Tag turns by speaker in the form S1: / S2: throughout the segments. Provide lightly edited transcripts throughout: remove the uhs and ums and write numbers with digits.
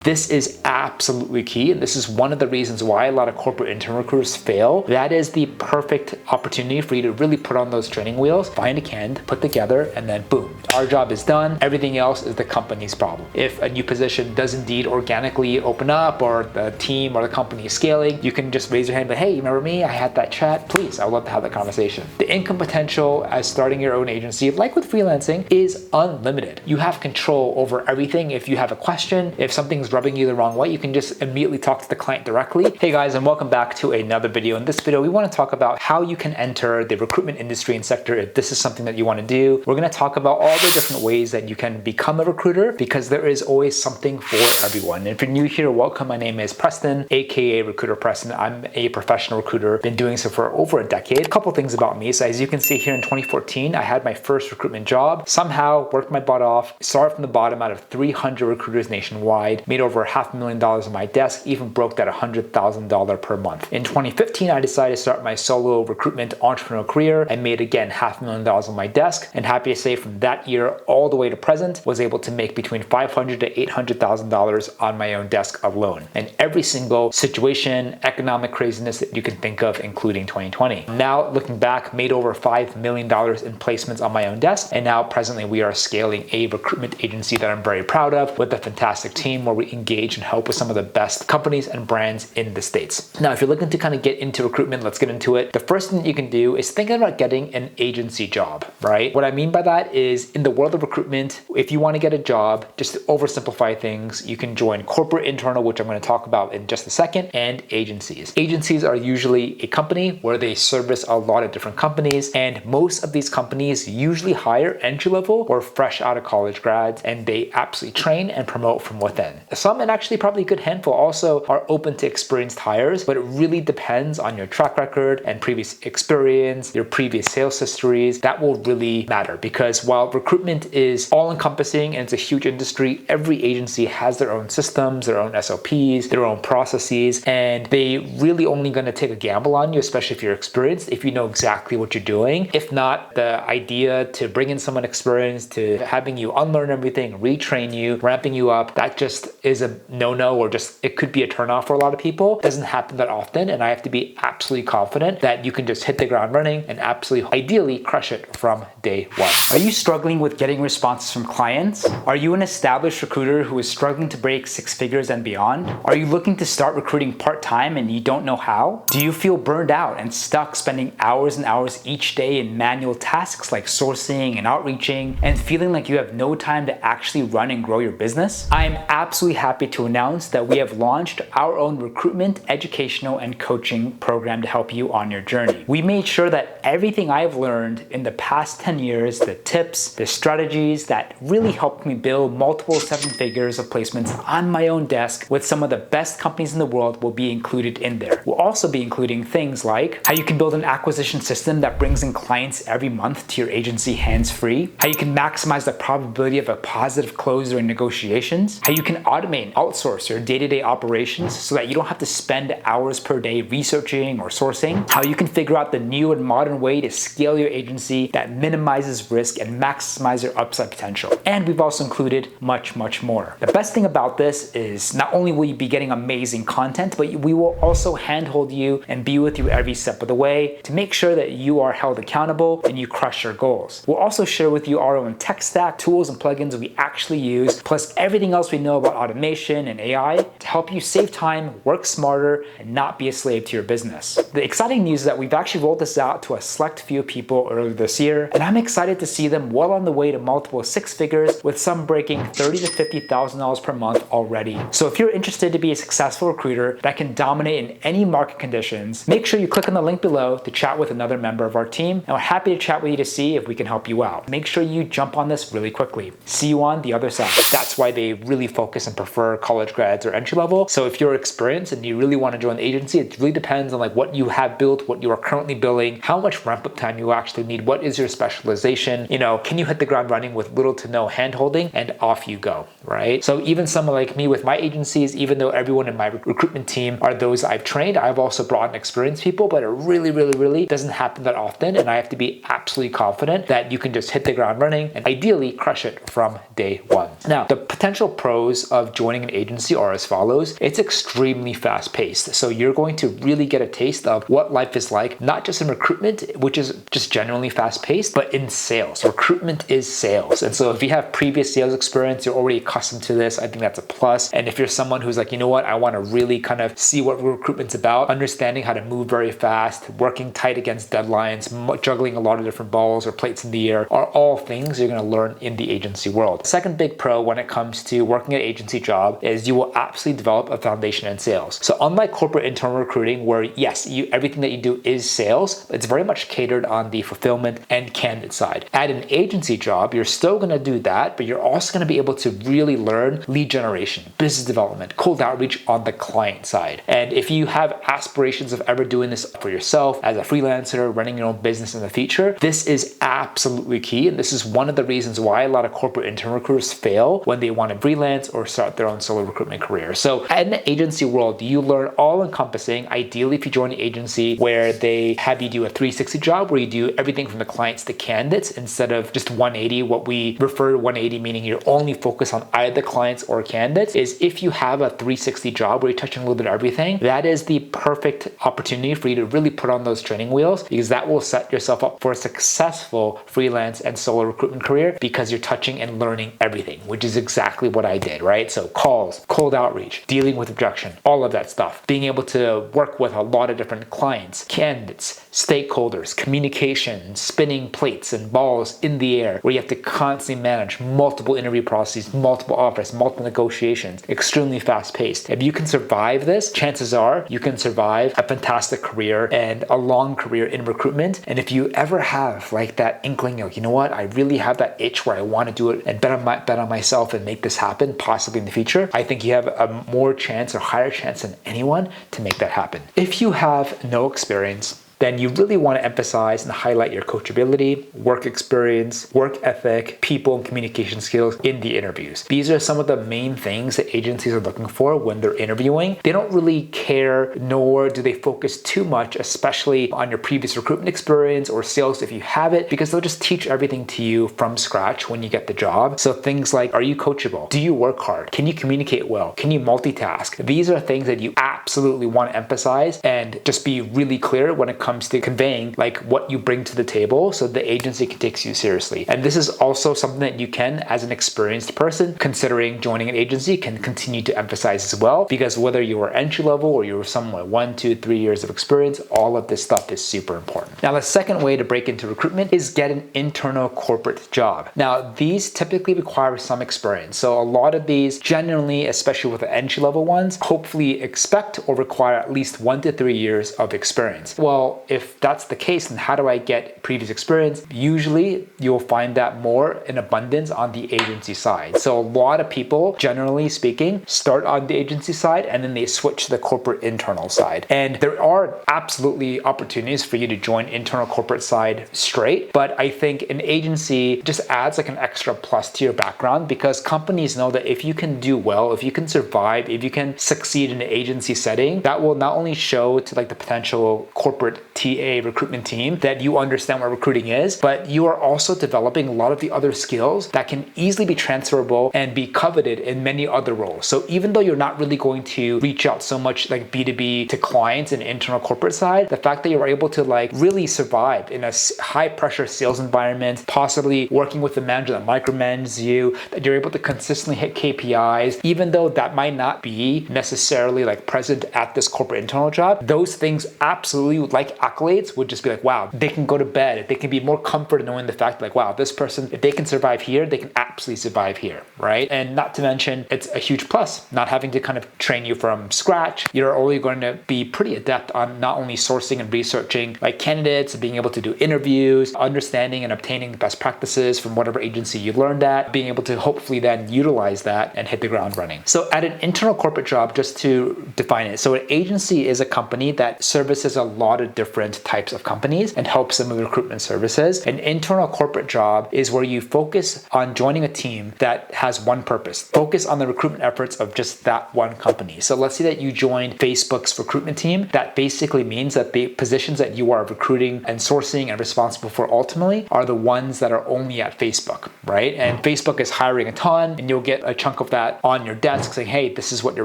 S1: This is absolutely key, and this is one of the reasons why a lot of corporate intern recruiters fail. That is the perfect opportunity for you to really put on those training wheels, find a candidate, put together, and then boom, our job is done. Everything else is the company's problem. If a new position does indeed organically open up, or the team or the company is scaling, you can just raise your hand, but hey, you remember me? I had that chat. Please, I would love to have that conversation. The income potential as starting your own agency, like with freelancing, is unlimited. You have control over everything. If you have a question, if something's rubbing you the wrong way, you can just immediately talk to the client directly. Hey guys, and welcome back to another video. In this video, we want to talk about how you can enter the recruitment industry and sector if this is something that you want to do. We're going to talk about all the different ways that you can become a recruiter, because there is always something for everyone. And if you're new here, welcome. My name is Preston, aka Recruiter Preston. I'm a professional recruiter, been doing so for over a decade. A couple things about me. So as you can see here, in 2014, I had my first recruitment job. Somehow worked my butt off, started from the bottom out of 300 recruiters nationwide, made over $500,000 on my desk, even broke that $100,000 per month. In 2015, I decided to start my solo recruitment entrepreneurial career. I made again $500,000 on my desk, and happy to say from that year all the way to present, was able to make between $500,000 to $800,000 on my own desk alone. And every single situation, economic craziness that you can think of, including 2020. Now looking back, made over $5 million in placements on my own desk, and now presently we are scaling a recruitment agency that I'm very proud of, with a fantastic team where we engage and help with some of the best companies and brands in the States. Now, if you're looking to kind of get into recruitment, let's get into it. The first thing that you can do is think about getting an agency job, right? What I mean by that is, in the world of recruitment, if you want to get a job, just to oversimplify things, you can join corporate internal, which I'm going to talk about in just a second, and agencies. Agencies are usually a company where they service a lot of different companies, and most of these companies usually hire entry-level or fresh out of college grads, and they absolutely train and promote from within. Some, and actually probably a good handful, also are open to experienced hires, but it really depends on your track record and previous experience, your previous sales histories. That will really matter, because while recruitment is all-encompassing and it's a huge industry, every agency has their own systems, their own SOPs, their own processes, and they really only going to take a gamble on you, especially if you're experienced, if you know exactly what you're doing. If not, the idea to bring in someone experienced, to having you unlearn everything, retrain you, ramping you up, that just is a no-no, or just it could be a turnoff for a lot of people. It doesn't happen that often, and I have to be absolutely confident that you can just hit the ground running and absolutely, ideally, crush it from day one.
S2: Are you struggling with getting responses from clients? Are you an established recruiter who is struggling to break six figures and beyond? Are you looking to start recruiting part-time and you don't know how? Do you feel burned out and stuck spending hours and hours each day in manual tasks like sourcing and outreaching, and feeling like you have no time to actually run and grow your business? I am absolutely happy to announce that we have launched our own recruitment, educational, and coaching program to help you on your journey. We made sure that everything I've learned in the past 10 years, the tips, the strategies that really helped me build multiple seven figures of placements on my own desk with some of the best companies in the world, will be included in there. We'll also be including things like how you can build an acquisition system that brings in clients every month to your agency hands-free, how you can maximize the probability of a positive close during negotiations, how you can automate and outsource your day-to-day operations so that you don't have to spend hours per day researching or sourcing, how you can figure out the new and modern way to scale your agency that minimizes risk and maximize your upside potential. And we've also included much, much more. The best thing about this is not only will you be getting amazing content, but we will also handhold you and be with you every step of the way to make sure that you are held accountable and you crush your goals. We'll also share with you our own tech stack, tools, and plugins we actually use, plus everything else we know about automation and AI to help you save time, work smarter, and not be a slave to your business. The exciting news is that we've actually rolled this out to a select few people earlier this year, and I'm excited to see them well on the way to multiple six figures, with some breaking $30,000 to $50,000 per month already. So if you're interested to be a successful recruiter that can dominate in any market conditions, make sure you click on the link below to chat with another member of our team, and we're happy to chat with you to see if we can help you out. Make sure you jump on this really quickly. See you on the other side. That's why they really focus and prefer college grads or entry level. So if you're experienced and you really want to join the agency, it really depends on like what you have built, what you are currently building, how much ramp up time you actually need, what is your specialization, can you hit the ground running with little to no hand holding, and off you go, right? So even someone like me with my agencies, even though everyone in my recruitment team are those I've trained,
S1: trained. I've also brought in experienced people, but it really doesn't happen that often. And I have to be absolutely confident that you can just hit the ground running and ideally crush it from day one. Now, the potential pros of joining an agency are as follows. It's extremely fast paced. So you're going to really get a taste of what life is like, not just in recruitment, which is just generally fast paced, but in sales. Recruitment is sales. And so if you have previous sales experience, you're already accustomed to this. I think that's a plus. And if you're someone who's like, you know what, I want to really kind of see what recruitment's about, understanding how to move very fast, working tight against deadlines, juggling a lot of different balls or plates in the air are all things you're going to learn in the agency world. Second big pro when it comes to working an agency job is you will absolutely develop a foundation in sales. So unlike corporate internal recruiting, where yes, everything that you do is sales, it's very much catered on the fulfillment and candidate side. At an agency job, you're still going to do that, but you're also going to be able to really learn lead generation, business development, cold outreach on the client side. And if you have aspirations of ever doing this for yourself as a freelancer, running your own business in the future, this is absolutely key. And this is one of the reasons why a lot of corporate intern recruiters fail when they want to freelance or start their own solo recruitment career. So in the agency world, you learn all encompassing. Ideally, if you join an agency where they have you do a 360 job, where you do everything from the clients to candidates instead of just 180, what we refer to 180, meaning you're only focused on either clients or candidates, is if you have a 360 job where you're touching a little bit of everything, that is the perfect opportunity for you to really put on those training wheels, because that will set yourself up for a successful freelance and solo recruitment career because you're touching and learning everything, which is exactly what I did, right? So calls, cold outreach, dealing with objection, all of that stuff, being able to work with a lot of different clients, candidates, stakeholders, communication, spinning plates and balls in the air, where you have to constantly manage multiple interview processes, multiple offers, multiple negotiations, extremely fast paced. If you can survive this, chances are you can survive a fantastic career and a long career in recruitment. And if you ever have like that inkling, like, you know what, I really have that itch where I want to do it and bet on myself and make this happen, possibly in the future, I think you have a more chance or higher chance than anyone to make that happen. If you have no experience, then you really want to emphasize and highlight your coachability, work experience, work ethic, people and communication skills in the interviews. These are some of the main things that agencies are looking for when they're interviewing. They don't really care, nor do they focus too much, especially on your previous recruitment experience or sales if you have it, because they'll just teach everything to you from scratch when you get the job. So things like, are you coachable? Do you work hard? Can you communicate well? Can you multitask? These are things that you absolutely want to emphasize and just be really clear when it comes to conveying like what you bring to the table so the agency can take you seriously. And this is also something that you can, as an experienced person considering joining an agency, can continue to emphasize as well, because whether you are entry level or you're someone 1, 2, 3 years of experience, all of this stuff is super important. Now, the second way to break into recruitment is get an internal corporate job. Now, these typically require some experience. So a lot of these generally, especially with the entry level ones, hopefully expect or require at least 1 to 3 years of experience. Well, if that's the case, then how do I get previous experience? Usually you'll find that more in abundance on the agency side. So a lot of people, generally speaking, start on the agency side and then they switch to the corporate internal side. And there are absolutely opportunities for you to join internal corporate side straight, but I think an agency just adds like an extra plus to your background, because companies know that if you can do well, if you can survive, if you can succeed in an agency setting, that will not only show to like the potential corporate TA recruitment team that you understand what recruiting is, but you are also developing a lot of the other skills that can easily be transferable and be coveted in many other roles. So even though you're not really going to reach out so much like B2B to clients in internal corporate side, the fact that you're able to like really survive in a high pressure sales environment, possibly working with a manager that micromanages you, that you're able to consistently hit KPIs, even though that might not be necessarily like present at this corporate internal job, those things absolutely, like accolades, would just be like, wow, they can go to bed. They can be more comforted knowing the fact like, wow, this person, if they can survive here, they can absolutely survive here, right? And not to mention, it's a huge plus, not having to kind of train you from scratch. You're already going to be pretty adept on not only sourcing and researching like candidates, being able to do interviews, understanding and obtaining the best practices from whatever agency you learned at, being able to hopefully then utilize that and hit the ground running. So at an internal corporate job, just to define it, so an agency is a company that services a lot of different different types of companies and helps them with recruitment services. An internal corporate job is where you focus on joining a team that has one purpose. Focus on the recruitment efforts of just that one company. So let's say that you joined Facebook's recruitment team. That basically means that the positions that you are recruiting and sourcing and responsible for ultimately are the ones that are only at Facebook, right? And Facebook is hiring a ton, and you'll get a chunk of that on your desk saying, hey, this is what you're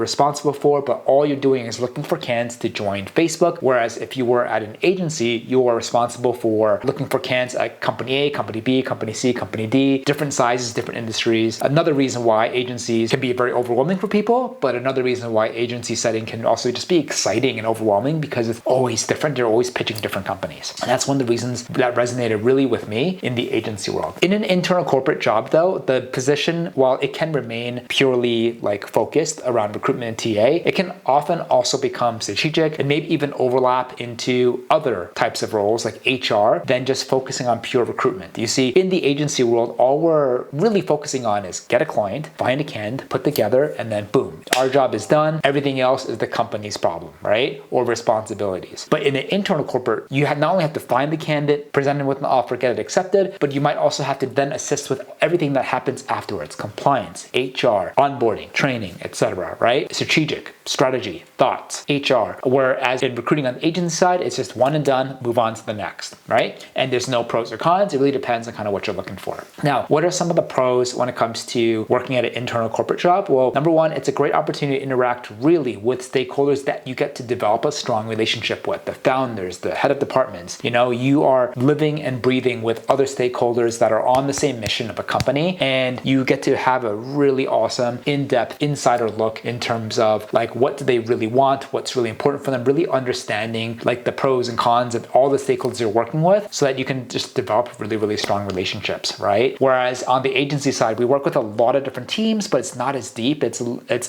S1: responsible for, but all you're doing is looking for candidates to join Facebook. Whereas if you were at an agency, you are responsible for looking for candidates at company A, company B, company C, company D, different sizes, different industries. Another reason why agencies can be very overwhelming for people, but another reason why agency setting can also just be exciting and overwhelming because it's always different. You're always pitching different companies. And that's one of the reasons that resonated really with me in the agency world. In an internal corporate job though, the position, while it can remain purely like focused around recruitment and TA, it can often also become strategic and maybe even overlap into other types of roles like HR than just focusing on pure recruitment. You see, in the agency world, all we're really focusing on is get a client, find a candidate, put together, and then boom, our job is done. Everything else is the company's problem, right? Or responsibilities. But in an internal corporate, you not only have to find the candidate, present them with an offer, get it accepted, but you might also have to then assist with everything that happens afterwards: compliance, HR, onboarding, training, etc., right? Strategic, strategy, thoughts, HR. Whereas in recruiting on the agency side, it's just one and done, move on to the next, right? And there's no pros or cons. It really depends on kind of what you're looking for. Now, what are some of the pros when it comes to working at an internal corporate job? Well, number one, it's a great opportunity to interact really with stakeholders that you get to develop a strong relationship with, the founders, the head of departments. You know, you are living and breathing with other stakeholders that are on the same mission of a company, and you get to have a really awesome, in-depth insider look in terms of like, what do they really want? What's really important for them? Really understanding like the pros and cons of all the stakeholders you're working with so that you can just develop really, really strong relationships, right? Whereas on the agency side, we work with a lot of different teams, but it's not as deep. It's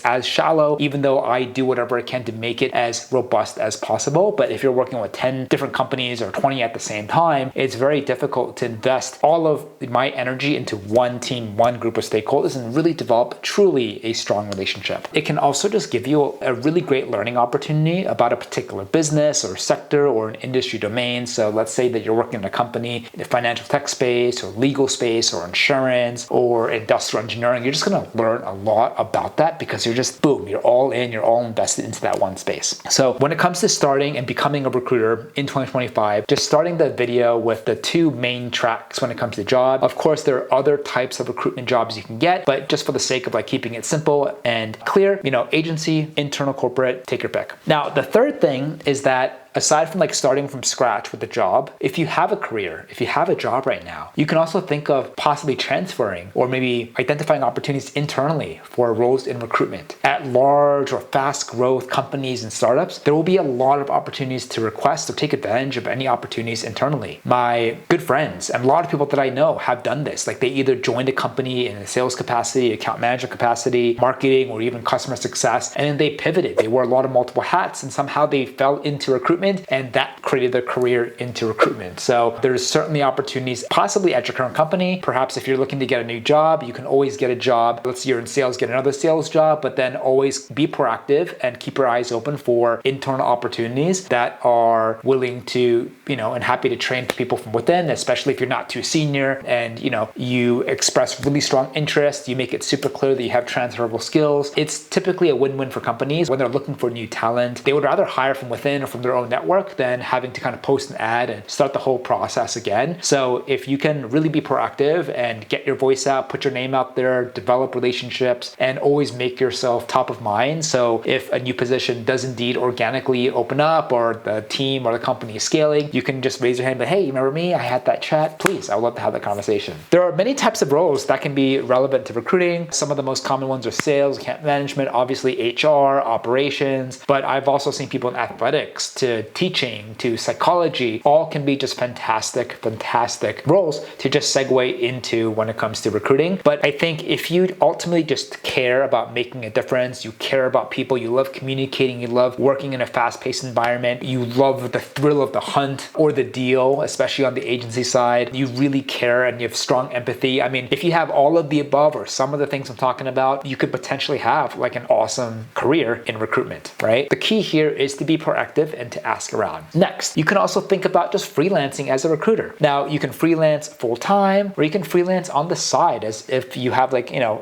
S1: as shallow, even though I do whatever I can to make it as robust as possible. But if you're working with 10 different companies or 20 at the same time, it's very difficult to invest all of my energy into one team, one group of stakeholders, and really develop truly a strong relationship. It can also just give you a really great learning opportunity about a particular business or sector or an industry domain. So let's say that you're working in a company in the financial tech space or legal space or insurance or industrial engineering. You're just going to learn a lot about that because you're just, boom, you're all in, you're all invested into that one space. So when it comes to starting and becoming a recruiter in 2025, just starting the video with the two main tracks when it comes to job. Of course, there are other types of recruitment jobs you can get, but just for the sake of like keeping it simple and clear, you know, agency, internal corporate, take your pick. Now, the third thing is that aside from like starting from scratch with the job, if you have a career, if you have a job right now, you can also think of possibly transferring or maybe identifying opportunities internally for roles in recruitment. At large or fast growth companies and startups, there will be a lot of opportunities to request or take advantage of any opportunities internally. My good friends and a lot of people that I know have done this. Like they either joined a company in a sales capacity, account manager capacity, marketing, or even customer success, and then they pivoted. They wore a lot of multiple hats and somehow they fell into recruitment, and that created their career into recruitment. So there's certainly opportunities possibly at your current company. Perhaps if you're looking to get a new job, you can always get a job. Let's say you're in sales, get another sales job, but then always be proactive and keep your eyes open for internal opportunities that are willing to, you know, and happy to train people from within, especially if you're not too senior and, you know, you express really strong interest, you make it super clear that you have transferable skills. It's typically a win-win for companies when they're looking for new talent. They would rather hire from within or from their own network than having to kind of post an ad and start the whole process again. So if you can really be proactive and get your voice out, put your name out there, develop relationships, and always make yourself top of mind. So if a new position does indeed organically open up or the team or the company is scaling, you can just raise your hand and be, hey, you remember me? I had that chat. Please, I would love to have that conversation. There are many types of roles that can be relevant to recruiting. Some of the most common ones are sales, account management, obviously HR, operations, but I've also seen people in athletics to teaching to psychology. All can be just fantastic roles to just segue into when it comes to recruiting. But I think if you ultimately just care about making a difference, you care about people, you love communicating, you love working in a fast-paced environment, you love the thrill of the hunt or the deal, especially on the agency side, you really care and you have strong empathy. I mean, if you have all of the above or some of the things I'm talking about, you could potentially have like an awesome career in recruitment, right? The key here is to be proactive and to ask around. Next, you can also think about just freelancing as a recruiter. Now, you can freelance full-time, or you can freelance on the side as if you have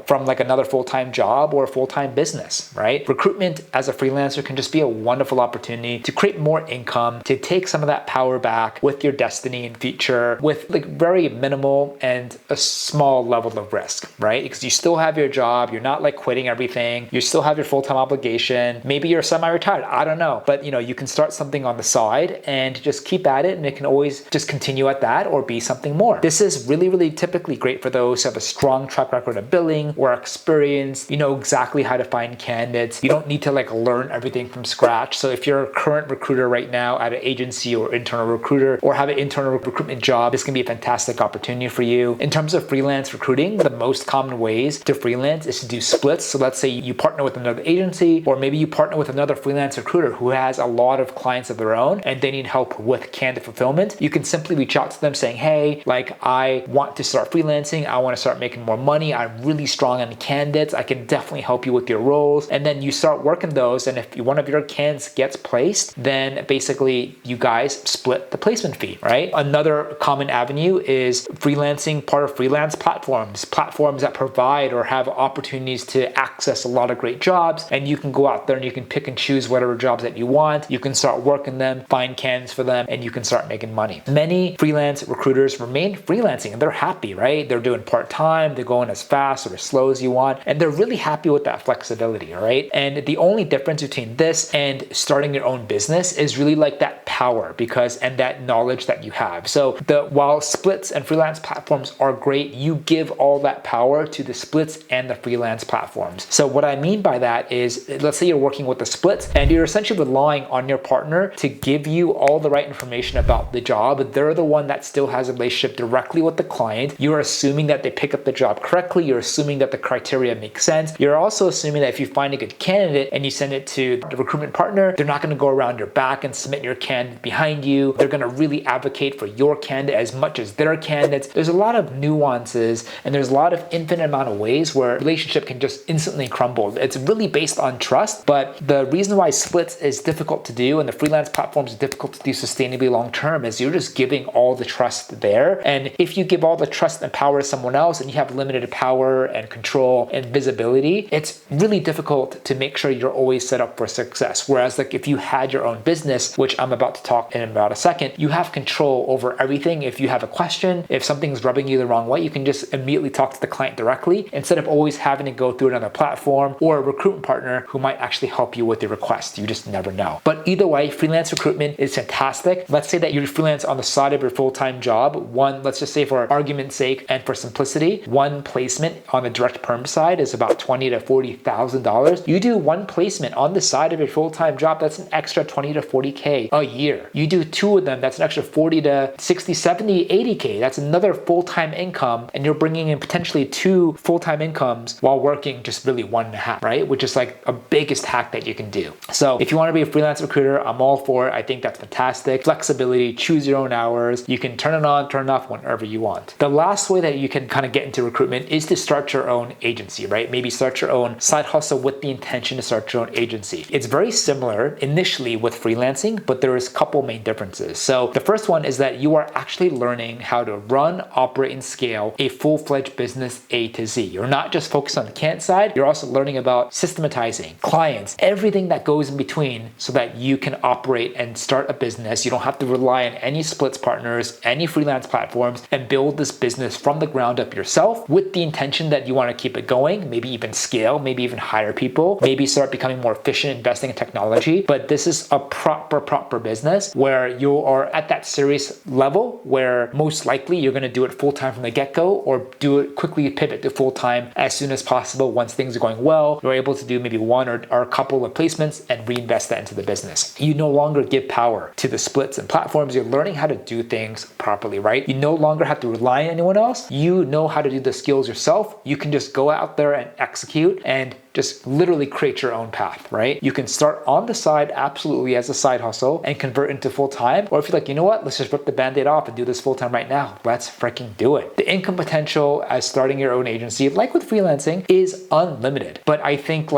S1: from another full-time job or a full-time business, right? Recruitment as a freelancer can just be a wonderful opportunity to create more income, to take some of that power back with your destiny and future with very minimal and a small level of risk, right? Because you still have your job, you're not quitting everything, you still have your full-time obligation, maybe you're semi-retired, I don't know, but you can start something on the side and just keep at it, and it can always just continue at that or be something more. This is really, really typically great for those who have a strong track record of billing or experience. You know exactly how to find candidates. You don't need to learn everything from scratch. So if you're a current recruiter right now at an agency or internal recruiter, or have an internal recruitment job, this can be a fantastic opportunity for you. In terms of freelance recruiting, the most common ways to freelance is to do splits. So let's say you partner with another agency, or maybe you partner with another freelance recruiter who has a lot of clients of their own and they need help with candidate fulfillment. You can simply reach out to them saying, hey, I want to start freelancing. I want to start making more money. I'm really strong on candidates. I can definitely help you with your roles. And then you start working those. And if one of your candidates gets placed, then basically you guys split the placement fee, right? Another common avenue is freelancing part of freelance platforms that provide or have opportunities to access a lot of great jobs. And you can go out there and you can pick and choose whatever jobs that you want. You can start working them, find candidates for them, and you can start making money. Many freelance recruiters remain freelancing and they're happy, right? They're doing part-time, they're going as fast or as slow as you want, and they're really happy with that flexibility, all right? And the only difference between this and starting your own business is really that power and that knowledge that you have. So while splits and freelance platforms are great, you give all that power to the splits and the freelance platforms. So what I mean by that is, let's say you're working with the splits and you're essentially relying on your partner to give you all the right information about the job. They're the one that still has a relationship directly with the client. You're assuming that they pick up the job correctly. You're assuming that the criteria make sense. You're also assuming that if you find a good candidate and you send it to the recruitment partner, they're not going to go around your back and submit your candidate behind you. They're going to really advocate for your candidate as much as their candidates. There's a lot of nuances and there's a lot of infinite amount of ways where a relationship can just instantly crumble. It's really based on trust, but the reason why splits is difficult to do and the freelance platforms is difficult to do sustainably long term is you're just giving all the trust there. And if you give all the trust and power to someone else and you have limited power and control and visibility, it's really difficult to make sure you're always set up for success. Whereas if you had your own business, which I'm about to talk in about a second, you have control over everything. If you have a question, if something's rubbing you the wrong way, you can just immediately talk to the client directly instead of always having to go through another platform or a recruitment partner who might actually help you with your request. You just never know. But either way, freelance recruitment is fantastic. Let's say that you freelance on the side of your full-time job. Let's just say for argument's sake and for simplicity, one placement on the direct perm side is about $20,000 to $40,000. You do one placement on the side of your full-time job, that's an extra 20 to 40K a year. You do two of them, that's an extra 40 to 60, 70, 80K. That's another full-time income, and you're bringing in potentially two full-time incomes while working just really 1.5, right? Which is a biggest hack that you can do. So if you want to be a freelance recruiter, I'm all for it. I think that's fantastic. Flexibility, choose your own hours. You can turn it on, turn it off whenever you want. The last way that you can kind of get into recruitment is to start your own agency, right? Maybe start your own side hustle with the intention to start your own agency. It's very similar initially with freelancing, but there is a couple main differences. So the first one is that you are actually learning how to run, operate, and scale a full-fledged business A to Z. You're not just focused on the candidate side, you're also learning about systematizing, clients, everything that goes in between so that you can operate and start a business. You don't have to rely on any splits partners, any freelance platforms, and build this business from the ground up yourself with the intention that you want to keep it going, maybe even scale, maybe even hire people, maybe start becoming more efficient investing in technology. But this is a proper business where you are at that serious level where most likely you're going to do it full-time from the get-go or do it quickly pivot to full-time as soon as possible. Once things are going well, you're able to do maybe one or a couple of placements and reinvest that into the business. You no longer give power to the splits and platforms. You're learning how to do things properly, right? You no longer have to rely on anyone else. You know how to do the skills yourself. You can just go out there and execute and just literally create your own path, right? You can start on the side absolutely as a side hustle and convert into full-time. Or if you're like, you know what, let's just rip the band-aid off and do this full-time right now. Let's freaking do it. The income potential as starting your own agency, like with freelancing, is unlimited. But I think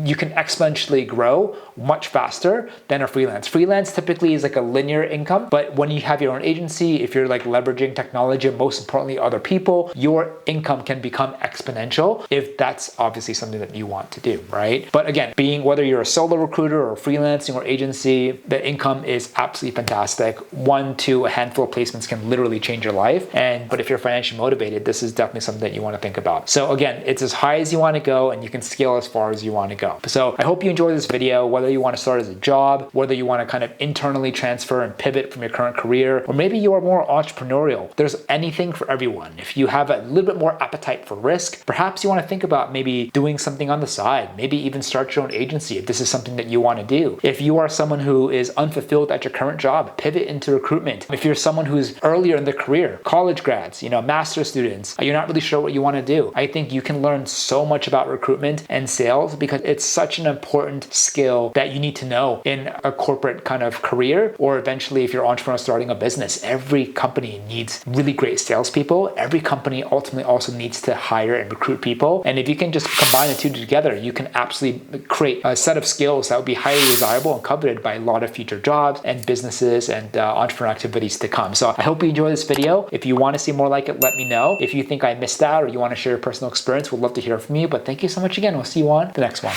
S1: you can exponentially grow much faster than a freelance. Freelance typically is like a linear income, but when you have your own agency, if you're like leveraging technology and most importantly other people, your income can become exponential if that's obviously something that you want to do, right? But again, whether you're a solo recruiter or freelancing or agency, the income is absolutely fantastic. 1 to a handful of placements can literally change your life. But if you're financially motivated, this is definitely something that you want to think about. So again, it's as high as you want to go and you can scale as far as you want to go. So I hope you enjoyed this video, whether you want to start as a job, whether you want to kind of internally transfer and pivot from your current career, or maybe you are more entrepreneurial. There's anything for everyone. If you have a little bit more appetite for risk, perhaps you want to think about maybe doing something on the side, maybe even start your own agency if this is something that you want to do. If you are someone who is unfulfilled at your current job, pivot into recruitment. If you're someone who's earlier in their career, college grads, master's students, you're not really sure what you want to do, I think you can learn so much about recruitment and sales because it's such an important skill that you need to know in a corporate kind of career, or eventually if you're an entrepreneur starting a business. Every company needs really great salespeople. Every company ultimately also needs to hire and recruit people. And if you can just combine the two together, you can absolutely create a set of skills that would be highly desirable and coveted by a lot of future jobs and businesses and entrepreneur activities to come. So I hope you enjoyed this video. If you want to see more like it, let me know. If you think I missed out or you want to share your personal experience, we'd love to hear from you. But thank you so much again. We'll see you on the next one.